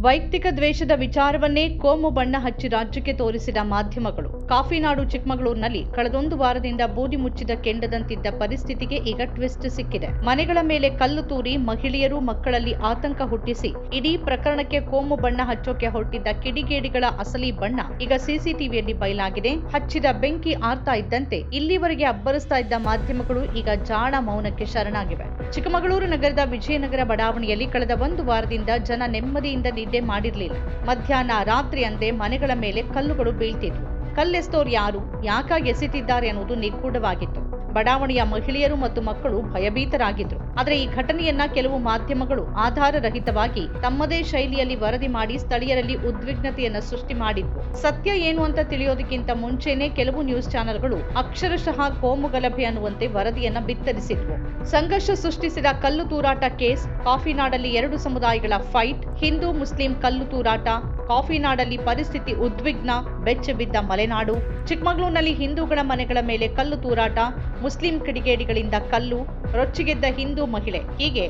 ವೈಯಕ್ತಿಕ ದ್ವೇಷದ ವಿಚಾರವನ್ನೇ ಕೋಮು ಬಣ್ಣ ಹಚ್ಚಿ ರಾಜ್ಯಕ್ಕೆ ತೋರಿಸಿದ ಮಾಧ್ಯಮಗಳು. ಕಾಫಿನಾಡು ಚಿಕ್ಕಮಗಳೂರಿನಲ್ಲಿ ಕಳೆದೊಂದು ವಾರದಿಂದ ಬೂದಿ ಮುಚ್ಚಿದ ಕೆಂಡದಂತಿದ್ದ ಪರಿಸ್ಥಿತಿಗೆ ಈಗ ಟ್ವಿಸ್ಟ್ ಸಿಕ್ಕಿದೆ. ಮನೆಗಳ ಮೇಲೆ ಕಲ್ಲು ತೂರಿ ಮಹಿಳೆಯರು ಮಕ್ಕಳಲ್ಲಿ ಆತಂಕ ಹುಟ್ಟಿಸಿ ಇಡೀ ಪ್ರಕರಣಕ್ಕೆ ಕೋಮು ಬಣ್ಣ ಹಚ್ಚೋಕೆ ಹೊರಟಿದ್ದ ಕಿಡಿಗೇಡಿಗಳ ಅಸಲಿ ಬಣ್ಣ ಈಗ ಸಿಸಿಟಿವಿಯಲ್ಲಿ ಬಯಲಾಗಿದೆ. ಹಚ್ಚಿದ ಬೆಂಕಿ ಆರ್ತಾ ಇದ್ದಂತೆ ಇಲ್ಲಿವರೆಗೆ ಅಬ್ಬರಿಸ್ತಾ ಇದ್ದ ಮಾಧ್ಯಮಗಳು ಈಗ ಜಾಣ ಮೌನಕ್ಕೆ ಶರಣಾಗಿವೆ. ಚಿಕ್ಕಮಗಳೂರು ನಗರದ ವಿಜಯನಗರ ಬಡಾವಣೆಯಲ್ಲಿ ಕಳೆದ ಒಂದು ವಾರದಿಂದ ಜನ ನೆಮ್ಮದಿಯಿಂದ ನಿದ್ದೆ ಮಾಡಿರಲಿಲ್ಲ. ಮಧ್ಯಾಹ್ನ ರಾತ್ರಿ ಅಂದೇ ಮನೆಗಳ ಮೇಲೆ ಕಲ್ಲುಗಳು ಬೀಳ್ತಿದ್ವು. ಕಲ್ಲೆಸ್ತೋರು ಯಾರು, ಯಾಕಾಗಿ ಎಸೆತಿದ್ದಾರೆ ಅನ್ನೋದು ನಿಗೂಢವಾಗಿತ್ತು. ಬಡಾವಣೆಯ ಮಹಿಳೆಯರು ಮತ್ತು ಮಕ್ಕಳು ಭಯಭೀತರಾಗಿದ್ರು. ಆದರೆ ಈ ಘಟನೆಯನ್ನ ಕೆಲವು ಮಾಧ್ಯಮಗಳು ಆಧಾರರಹಿತವಾಗಿ ತಮ್ಮದೇ ಶೈಲಿಯಲ್ಲಿ ವರದಿ ಮಾಡಿ ಸ್ಥಳೀಯರಲ್ಲಿ ಉದ್ವಿಗ್ನತೆಯನ್ನ ಸೃಷ್ಟಿ ಮಾಡಿದ್ವು. ಸತ್ಯ ಏನು ಅಂತ ತಿಳಿಯೋದಕ್ಕಿಂತ ಮುಂಚೆನೆ ಕೆಲವು ನ್ಯೂಸ್ ಚಾನೆಲ್ಗಳು ಅಕ್ಷರಶಃ ಕೋಮು ಗಲಭೆ ಅನ್ನುವಂತೆ ವರದಿಯನ್ನ ಬಿತ್ತರಿಸಿದ್ವು. ಸಂಘರ್ಷ ಸೃಷ್ಟಿಸಿದ ಕಲ್ಲು ತೂರಾಟ ಕೇಸ್, ಕಾಫಿನಾಡಲ್ಲಿ 2 ಸಮುದಾಯಗಳ ಫೈಟ್, ಹಿಂದೂ ಮುಸ್ಲಿಂ ಕಲ್ಲು ತೂರಾಟ, ಕಾಫಿನಾಡಲ್ಲಿ ಪರಿಸ್ಥಿತಿ ಉದ್ವಿಗ್ನ, ಬೆಚ್ಚಬಿದ್ದ ಮಲೆನಾಡು, ಚಿಕ್ಕಮಗಳೂರಿನಲ್ಲಿ ಹಿಂದೂಗಳ ಮನೆಗಳ ಮೇಲೆ ಕಲ್ಲು ತೂರಾಟ, ಮುಸ್ಲಿಂ ಕಿಡಿಗೇಡಿಗಳಿಂದ ಕಲ್ಲು, ರೊಚ್ಚಿಗೆದ್ದ ಹಿಂದೂ ಮಹಿಳೆ, ಹೀಗೆ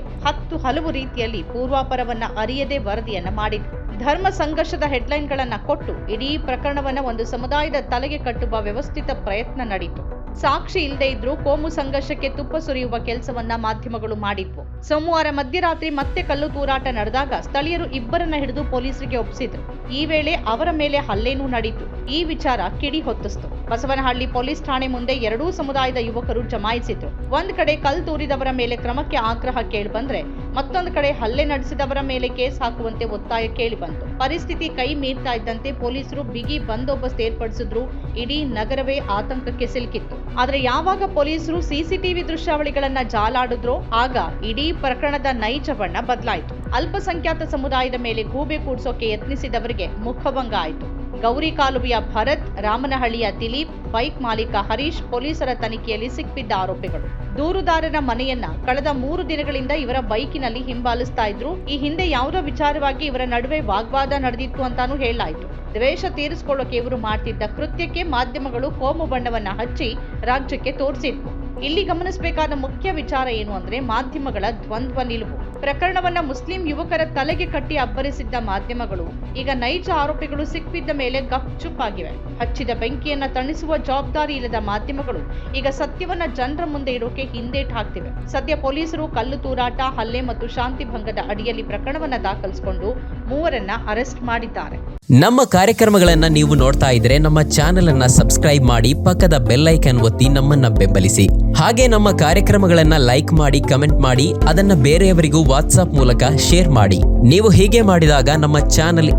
ಹಲವು ರೀತಿಯಲ್ಲಿ ಪೂರ್ವಾಪರವನ್ನ ಅರಿಯದೆ ವರದಿಯನ್ನ ಮಾಡಿದ್ರು. ಧರ್ಮ ಸಂಘರ್ಷದ ಹೆಡ್ಲೈನ್ಗಳನ್ನ ಕೊಟ್ಟು ಇಡೀ ಪ್ರಕರಣವನ್ನ ಒಂದು ಸಮುದಾಯದ ತಲೆಗೆ ಕಟ್ಟುವ ವ್ಯವಸ್ಥಿತ ಪ್ರಯತ್ನ ನಡೆಯಿತು. ಸಾಕ್ಷಿ ಇಲ್ಲದೆ ಇದ್ರೂ ಕೋಮು ಸಂಘರ್ಷಕ್ಕೆ ತುಪ್ಪ ಸುರಿಯುವ ಕೆಲಸವನ್ನ ಮಾಧ್ಯಮಗಳು ಮಾಡಿದ್ವು. ಸೋಮವಾರ ಮಧ್ಯರಾತ್ರಿ ಮತ್ತೆ ಕಲ್ಲು ತೂರಾಟ ನಡೆದಾಗ ಸ್ಥಳೀಯರು ಇಬ್ಬರನ್ನ ಹಿಡಿದು ಪೊಲೀಸರಿಗೆ ಒಪ್ಪಿಸಿದ್ರು. ಈ ವೇಳೆ ಅವರ ಮೇಲೆ ಹಲ್ಲೆನೂ ನಡೆಯಿತು. ಈ ವಿಚಾರ ಕಿಡಿ ಹೊತ್ತಿಸ್ತು. ಬಸವನಹಳ್ಳಿ ಪೊಲೀಸ್ ಠಾಣೆ ಮುಂದೆ 2 ಸಮುದಾಯದ ಯುವಕರು ಜಮಾಯಿಸಿದ್ರು. ಒಂದ್ ಕಡೆ ಕಲ್ಲು ತೂರಿದವರ ಮೇಲೆ ಕ್ರಮಕ್ಕೆ ಆಗ್ರಹ ಕೇಳಿ ಬಂದ್ರೆ, ಮತ್ತೊಂದು ಕಡೆ ಹಲ್ಲೆ ನಡೆಸಿದವರ ಮೇಲೆ ಕೇಸ್ ಹಾಕುವಂತೆ ಒತ್ತಾಯ ಕೇಳಿ ಬಂತು. ಪರಿಸ್ಥಿತಿ ಕೈ ಮೀರ್ತಾ ಇದ್ದಂತೆ ಪೊಲೀಸರು ಬಿಗಿ ಬಂದೋಬಸ್ತ್ ಏರ್ಪಡಿಸಿದ್ರು. ಇಡೀ ನಗರವೇ ಆತಂಕಕ್ಕೆ ಸಿಲುಕಿತ್ತು. ಆದ್ರೆ ಯಾವಾಗ ಪೊಲೀಸರು ಸಿಸಿಟಿವಿ ದೃಶ್ಯಾವಳಿಗಳನ್ನ ಜಾಲಾಡಿದ್ರೋ ಆಗ ಇಡೀ ಪ್ರಕರಣದ ನೈಜ ಬಣ್ಣ ಬದಲಾಯಿತು. ಅಲ್ಪಸಂಖ್ಯಾತ ಸಮುದಾಯದ ಮೇಲೆ ಗೂಬೆ ಕೂಡಿಸೋಕೆ ಯತ್ನಿಸಿದವರಿಗೆ ಮುಖಭಂಗ ಆಯಿತು. ಗೌರಿ ಕಾಲುವೆಯ ಭರತ್, ರಾಮನಹಳ್ಳಿಯ ದಿಲೀಪ್, ಬೈಕ್ ಮಾಲೀಕ ಹರೀಶ್ ಪೊಲೀಸರ ತನಿಖೆಯಲ್ಲಿ ಸಿಕ್ಕಿದ್ದ ಆರೋಪಿಗಳು. ದೂರುದಾರನ ಮನೆಯನ್ನ ಕಳೆದ 3 ದಿನಗಳಿಂದ ಇವರ ಬೈಕಿನಲ್ಲಿ ಹಿಂಬಾಲಿಸ್ತಾ ಇದ್ರು. ಈ ಹಿಂದೆ ಯಾವುದೋ ವಿಚಾರವಾಗಿ ಇವರ ನಡುವೆ ವಾಗ್ವಾದ ನಡೆದಿತ್ತು ಅಂತಾನೂ ಹೇಳಲಾಯಿತು. ದ್ವೇಷ ತೀರಿಸಿಕೊಳ್ಳೋಕೆ ಇವರು ಮಾಡ್ತಿದ್ದ ಕೃತ್ಯಕ್ಕೆ ಮಾಧ್ಯಮಗಳು ಕೋಮು ಬಣ್ಣವನ್ನ ಹಚ್ಚಿ ರಾಜ್ಯಕ್ಕೆ ತೋರಿಸಿದ್ವು. ಇಲ್ಲಿ ಗಮನಿಸಬೇಕಾದ ಮುಖ್ಯ ವಿಚಾರ ಏನು ಅಂದ್ರೆ ಮಾಧ್ಯಮಗಳ ದ್ವಂದ್ವ ನಿಲುವು. ಪ್ರಕರಣವನ್ನ ಮುಸ್ಲಿಂ ಯುವಕರ ತಲೆಗೆ ಕಟ್ಟಿ ಅಬ್ಬರಿಸಿದ್ದ ಮಾಧ್ಯಮಗಳು ಈಗ ನೈಜ ಆರೋಪಿಗಳು ಸಿಕ್ಕಿದ್ದ ಮೇಲೆ ಗಪ್ಚುಪ್ಪಾಗಿವೆ. ಹಚ್ಚಿದ ಬೆಂಕಿಯನ್ನ ತಣಿಸುವ ಜವಾಬ್ದಾರಿ ಇಲ್ಲದ ಮಾಧ್ಯಮಗಳು ಈಗ ಸತ್ಯವನ್ನ ಜನರ ಮುಂದೆ ಇಡೋಕೆ ಹಿಂದೇಟ್ ಹಾಕ್ತಿವೆ. ಸದ್ಯ ಪೊಲೀಸರು ಕಲ್ಲು ತೂರಾಟ, ಹಲ್ಲೆ ಮತ್ತು ಶಾಂತಿ ಭಂಗದ ಅಡಿಯಲ್ಲಿ ಪ್ರಕರಣವನ್ನ ದಾಖಲಿಸಿಕೊಂಡು 3ರನ್ನ ಅರೆಸ್ಟ್ ಮಾಡಿದ್ದಾರೆ. ನಮ್ಮ ಕಾರ್ಯಕ್ರಮಗಳನ್ನ ನೀವು ನೋಡ್ತಾ ಇದ್ರೆ ನಮ್ಮ ಚಾನೆಲ್ ಅನ್ನ ಸಬ್ಸ್ಕ್ರೈಬ್ ಮಾಡಿ, ಪಕ್ಕದ ಬೆಲ್ ಐಕಾನ್ ಒತ್ತಿ ನಮ್ಮನ್ನ ಬೆಂಬಲಿಸಿ. ಹಾಗೆ ನಮ್ಮ ಕಾರ್ಯಕ್ರಮಗಳನ್ನ ಲೈಕ್ ಮಾಡಿ, ಕಮೆಂಟ್ ಮಾಡಿ, ಅದನ್ನ ಬೇರೆಯವರಿಗೂ ವಾಟ್ಸ್ಆಪ್ ಮೂಲಕ ಶೇರ್ ಮಾಡಿ. ನೀವು ಹೀಗೆ ಮಾಡಿದಾಗ ನಮ್ಮ ಚಾನೆಲ್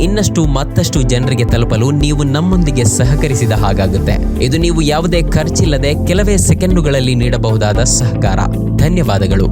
ಮತ್ತಷ್ಟು ಜನರಿಗೆ ತಲುಪಲು ನೀವು ನಮ್ಮೊಂದಿಗೆ ಸಹಕರಿಸಿದ ಹಾಗಾಗುತ್ತೆ. ಇದು ನೀವು ಯಾವುದೇ ಖರ್ಚಿಲ್ಲದೆ ಕೆಲವೇ ಸೆಕೆಂಡುಗಳಲ್ಲಿ ನೀಡಬಹುದಾದ ಸಹಕಾರ. ಧನ್ಯವಾದಗಳು.